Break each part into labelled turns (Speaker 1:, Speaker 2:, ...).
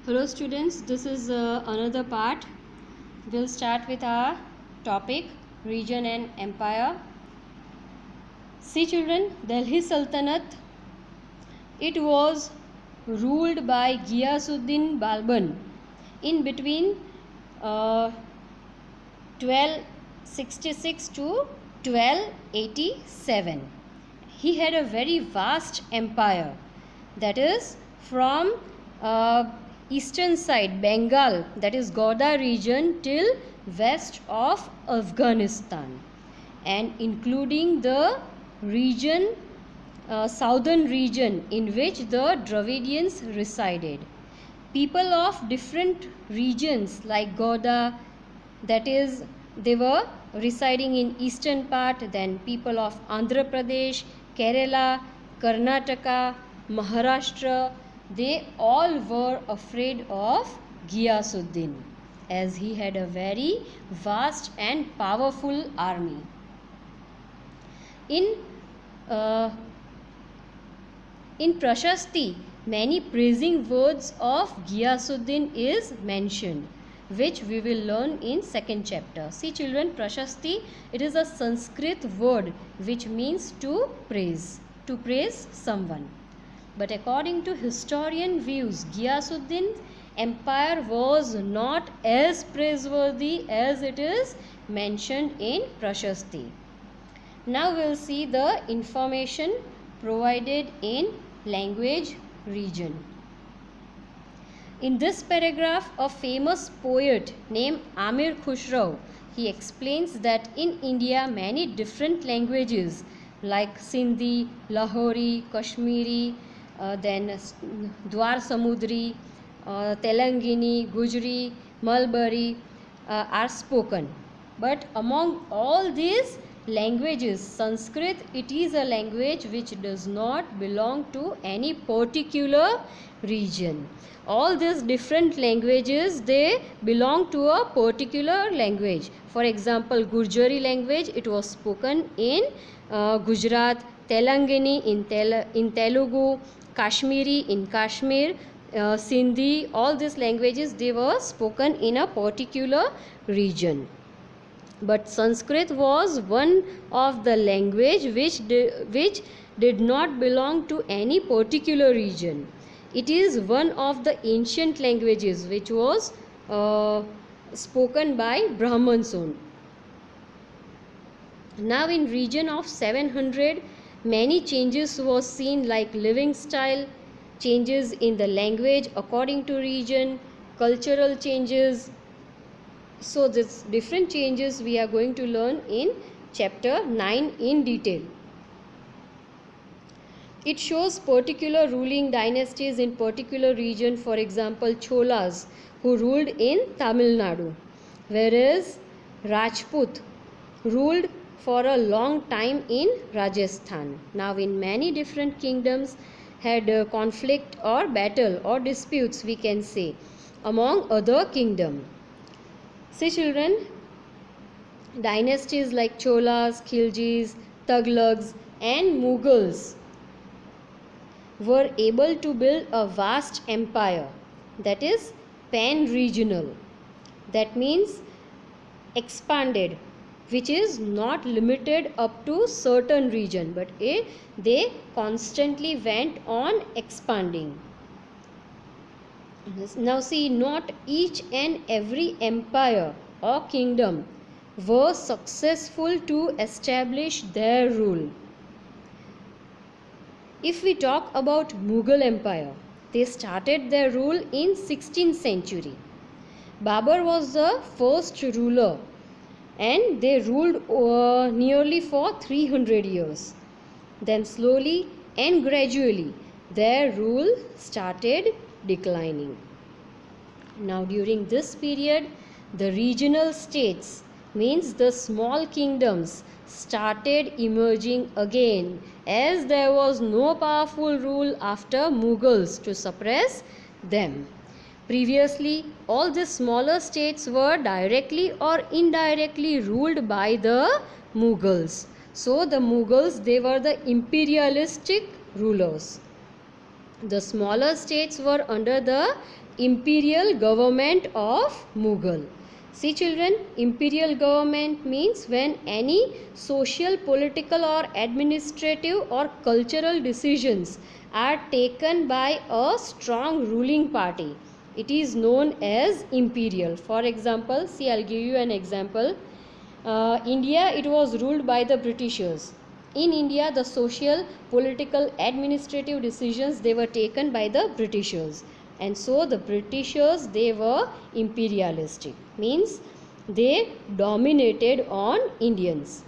Speaker 1: Hello students, this is another part. We'll start with our topic region and empire. See children, Delhi Sultanate, it was ruled by Ghiyasuddin Balban in between 1266 to 1287. He had a very vast empire, that is from eastern side Bengal, that is Gauda region, till west of Afghanistan, and including the region southern region in which the Dravidians resided. People of different regions like Gauda, that is they were residing in eastern part, then people of Andhra Pradesh, Kerala, Karnataka, Maharashtra, they all were afraid of Ghiyasuddin as he had a very vast and powerful army. In Prashasti, many praising words of Ghiyasuddin is mentioned, which we will learn in second chapter. See children, Prashasti, it is a Sanskrit word which means to praise someone. But according to historian views, Ghiyasuddin's empire was not as praiseworthy as it is mentioned in Prashasti. Now we will see the information provided in language region. In this paragraph, a famous poet named Amir Khusrau, he explains that in India many different languages like Sindhi, Lahori, Kashmiri, then Dwar Samudri, Telangini, Gujri, Malbari are spoken. But among all these languages, Sanskrit, it is a language which does not belong to any particular region. All these different languages, they belong to a particular language. For example, Gurjari language, it was spoken in Gujarat, Telangani in Telugu, Kashmiri in Kashmir, Sindhi, all these languages, they were spoken in a particular region. But Sanskrit was one of the language which did not belong to any particular region. It is one of the ancient languages which was spoken by Brahmins only. Now in region of 700, many changes was seen, like living style, changes in the language according to region, cultural changes. So these different changes we are going to learn in chapter 9 in detail. It shows particular ruling dynasties in particular region, for example Cholas who ruled in Tamil Nadu, whereas Rajput ruled for a long time in Rajasthan. Now in many different kingdoms had conflict or battle or disputes, we can say, among other kingdom. See children, dynasties like Cholas, Khiljis, Tughlaqs and Mughals were able to build a vast empire, that is pan-regional, that means expanded, which is not limited up to certain region, but they constantly went on expanding. Now see, not each and every empire or kingdom were successful to establish their rule. If we talk about Mughal Empire, they started their rule in 16th century. Babur was the first ruler and they ruled nearly for 300 years. Then slowly and gradually their rule started declining. Now during this period, the regional states, means the small kingdoms, started emerging again, as there was no powerful rule after Mughals to suppress them. Previously, all these smaller states were directly or indirectly ruled by the Mughals. So the Mughals, they were the imperialistic rulers. The smaller states were under the imperial government of Mughal. See children, imperial government means when any social, political or administrative or cultural decisions are taken by a strong ruling party. It is known as imperial. For example, see, I'll give you an example. India, it was ruled by the Britishers. In India, the social, political, administrative decisions, they were taken by the Britishers, and so the Britishers, they were imperialistic, means they dominated on Indians.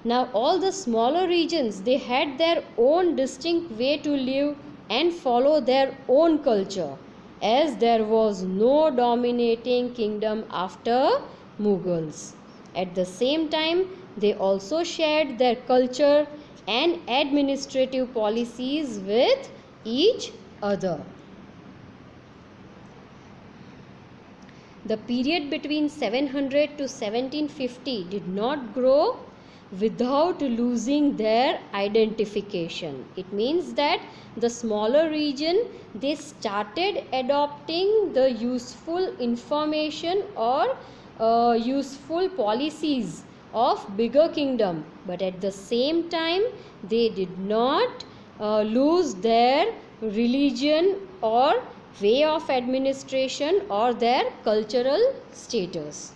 Speaker 1: Now all the smaller regions, they had their own distinct way to live and follow their own culture, as there was no dominating kingdom after Mughals. At the same time, they also shared their culture and administrative policies with each other. The period between 700 to 1750 did not grow without losing their identification. It means that the smaller region, they started adopting the useful information or useful policies of bigger kingdom, but at the same time they did not lose their religion or way of administration or their cultural status.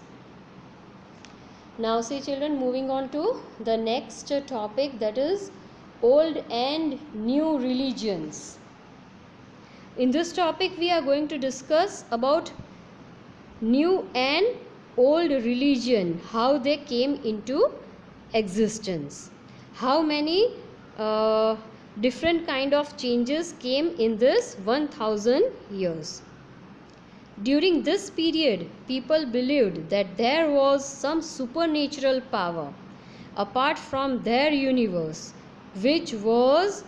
Speaker 1: Now see children, moving on to the next topic, that is old and new religions. In this topic we are going to discuss about new and old religion, how they came into existence, how many different kind of changes came in this 1000 years. During this period, people believed that there was some supernatural power apart from their universe which was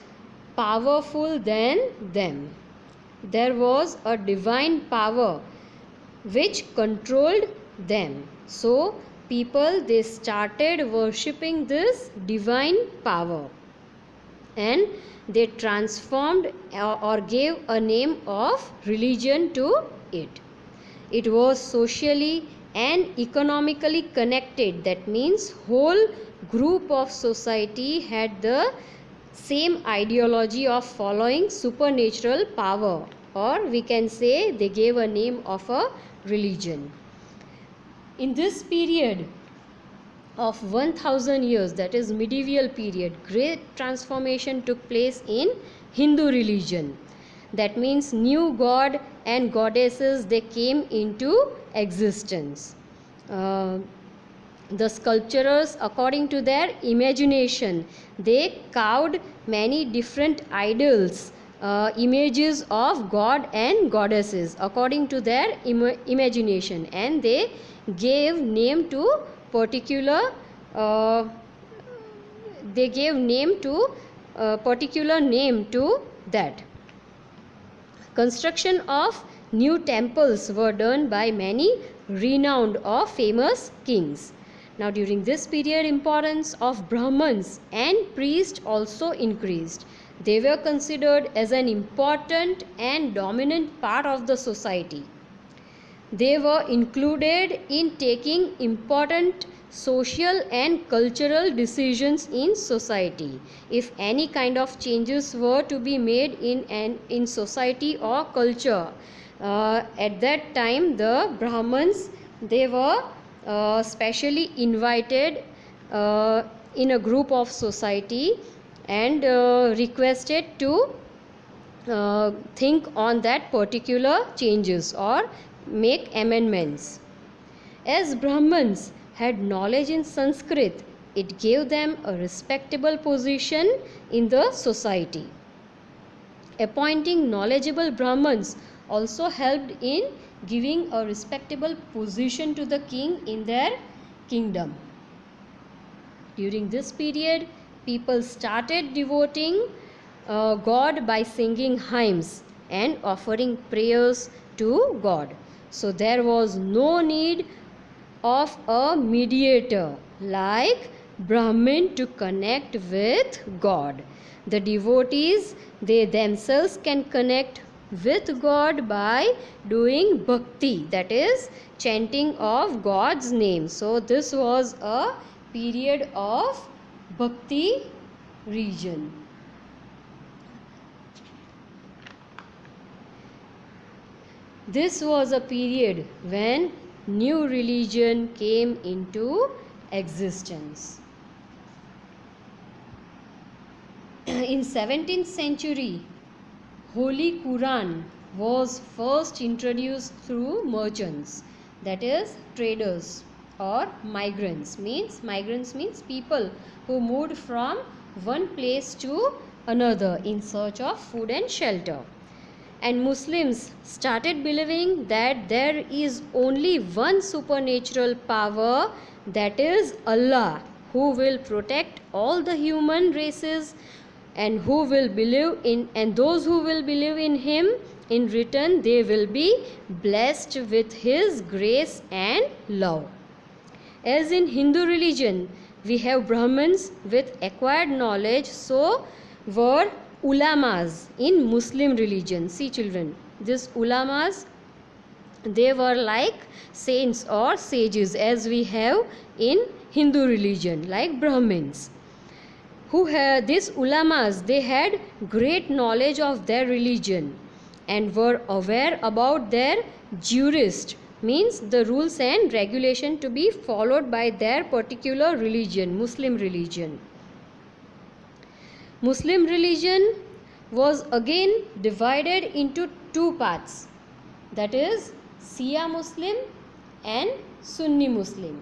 Speaker 1: powerful than them. There was a divine power which controlled them. So people, they started worshipping this divine power and they transformed or gave a name of religion to it. It was socially and economically connected. That means whole group of society had the same ideology of following supernatural power, or we can say they gave a name of a religion. In this period of 1000 years, that is medieval period, great transformation took place in Hindu religion. That means new god and goddesses, they came into existence. The sculptors, according to their imagination, they carved many different idols, images of god and goddesses according to their imagination, and they gave name to particular particular name to that. Construction of new temples were done by many renowned or famous kings. Now during this period, importance of Brahmins and priests also increased. They were considered as an important and dominant part of the society. They were included in taking important social and cultural decisions in society. If any kind of changes were to be made in society or culture, at that time the Brahmins, they were specially invited in a group of society and requested to think on that particular changes or make amendments. As Brahmins had knowledge in Sanskrit, it gave them a respectable position in the society. Appointing knowledgeable Brahmins also helped in giving a respectable position to the king in their kingdom. During this period, people started devoting God by singing hymns and offering prayers to God. So there was no need of a mediator like Brahmin to connect with God. The devotees, they themselves can connect with God by doing bhakti, that is chanting of God's name. So this was a period of bhakti region. This was a period when new religion came into existence. In 17th century, Holy Quran was first introduced through merchants, that is traders or migrants. Migrants means people who moved from one place to another in search of food and shelter. And Muslims started believing that there is only one supernatural power, that is Allah, who will protect all the human races, and who will believe in, and those who will believe in him, in return they will be blessed with his grace and love. As in Hindu religion we have Brahmins with acquired knowledge, so were ulamas in Muslim religion. See children, these ulamas, they were like saints or sages as we have in Hindu religion, like Brahmins. Who had these ulamas, they had great knowledge of their religion and were aware about their jurist, means the rules and regulation to be followed by their particular religion, Muslim religion. Muslim religion was again divided into two parts, that is Shia Muslim and Sunni Muslim.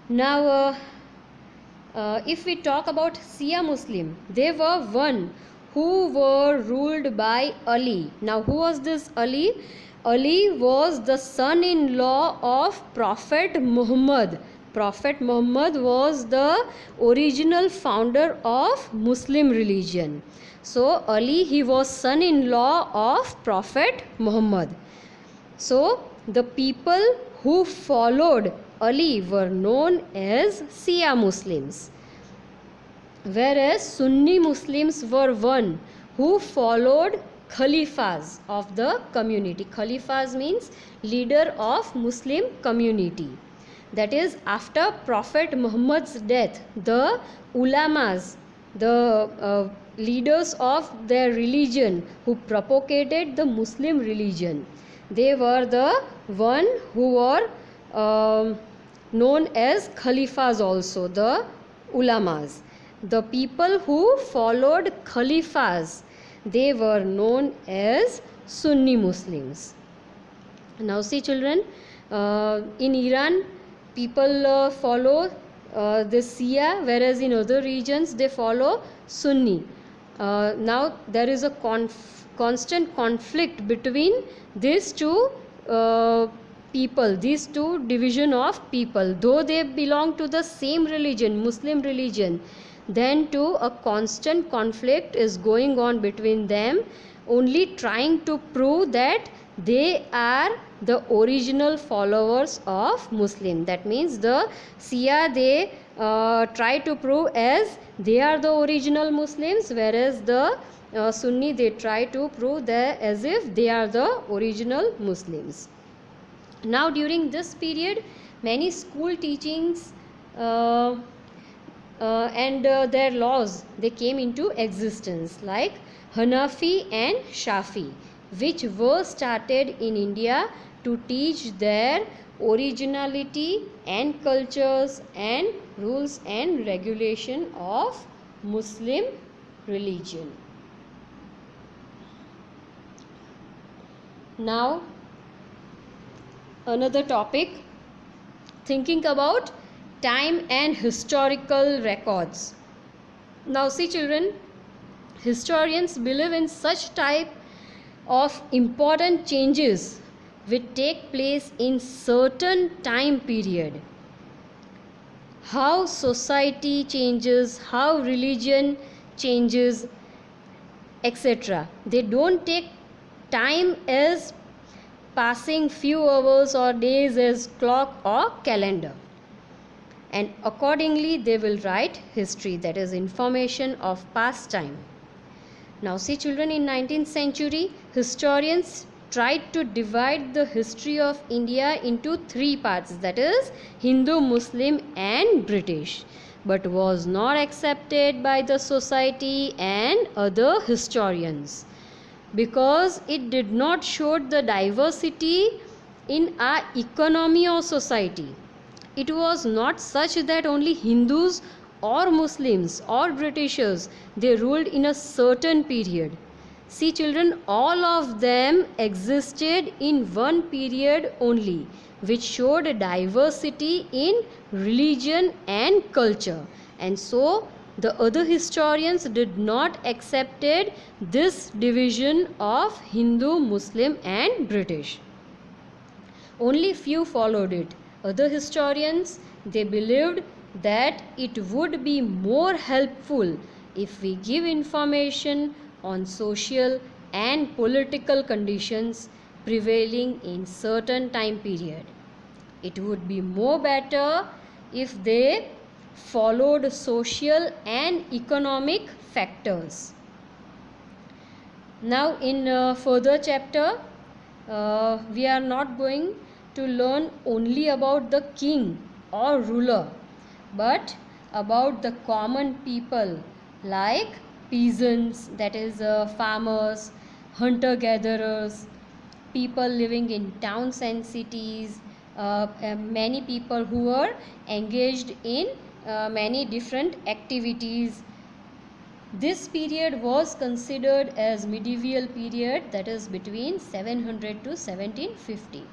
Speaker 1: Now if we talk about Shia Muslim, they were one who were ruled by Ali. Now who was this Ali? Ali was the son-in-law of Prophet Muhammad. Prophet Muhammad was the original founder of Muslim religion. So Ali, he was son-in-law of Prophet Muhammad. So the people who followed Ali were known as Shia Muslims, whereas Sunni Muslims were one who followed Khalifas of the community. Khalifas means leader of Muslim community. That is, after Prophet Muhammad's death, the ulamas, the leaders of their religion who propagated the Muslim religion, they were the one who were known as Khalifas also, the ulamas. The people who followed Khalifas, they were known as Sunni Muslims. Now see children, in Iran people follow the Shia, whereas in other regions they follow Sunni. Now there is a constant conflict between these two people, these two division of people, though they belong to the same religion, Muslim religion, then too a constant conflict is going on between them, only trying to prove that they are the original followers of Muslim. That means the Shia, they try to prove as they are the original Muslims, whereas the Sunni, they try to prove that as if they are the original Muslims. Now during this period many school teachings and their laws, they came into existence, like Hanafi and Shafi, which were started in India to teach their originality and cultures and rules and regulation of Muslim religion. Now another topic, thinking about time and historical records. Now see children, historians believe in such type of important changes which take place in certain time period. How society changes, how religion changes, etc. They don't take time as passing few hours or days as clock or calendar. and accordingly they will write history, that is information of past time. Now see children, in 19th century historians tried to divide the history of India into three parts, that is Hindu, Muslim and British, but was not accepted by the society and other historians because it did not show the diversity in our economy or society. It was not such that only Hindus or Muslims or Britishers they ruled in a certain period. See children, all of them existed in one period only, which showed a diversity in religion and culture. And so the other historians did not accepted this division of Hindu, Muslim and British. Only few followed it. Other historians, they believed that it would be more helpful if we give information on social and political conditions prevailing in certain time period. It would be more better if they followed social and economic factors. Now in further chapter we are not going to learn only about the king or ruler, but about the common people like peasants, that is farmers, hunter gatherers, people living in towns and cities, many people who are engaged in many different activities. This period was considered as medieval period, that is between 700 to 1750.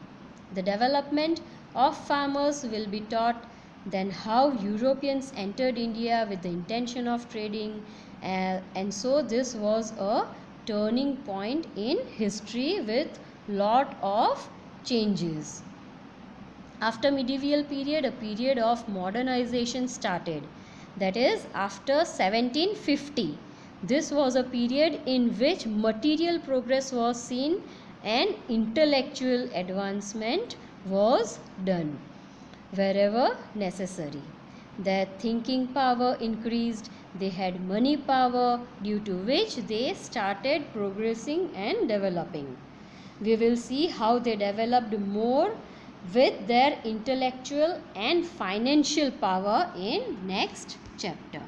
Speaker 1: The development of farmers will be taught, then how Europeans entered India with the intention of trading, and so this was a turning point in history with lot of changes. After medieval period, a period of modernization started, that is after 1750. This was a period in which material progress was seen and intellectual advancement was done wherever necessary. Their thinking power increased, they had money power, due to which they started progressing and developing. We will see how they developed more with their intellectual and financial power in next chapter.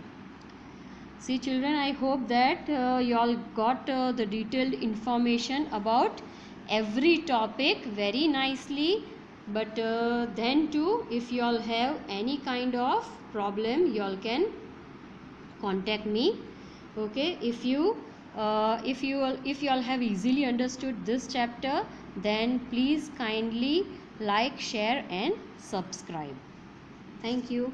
Speaker 1: See children, I hope that you all got the detailed information about every topic very nicely, but then too, if you all have any kind of problem, you all can contact me. Okay, if you all have easily understood this chapter, then please kindly like, share and subscribe. Thank you.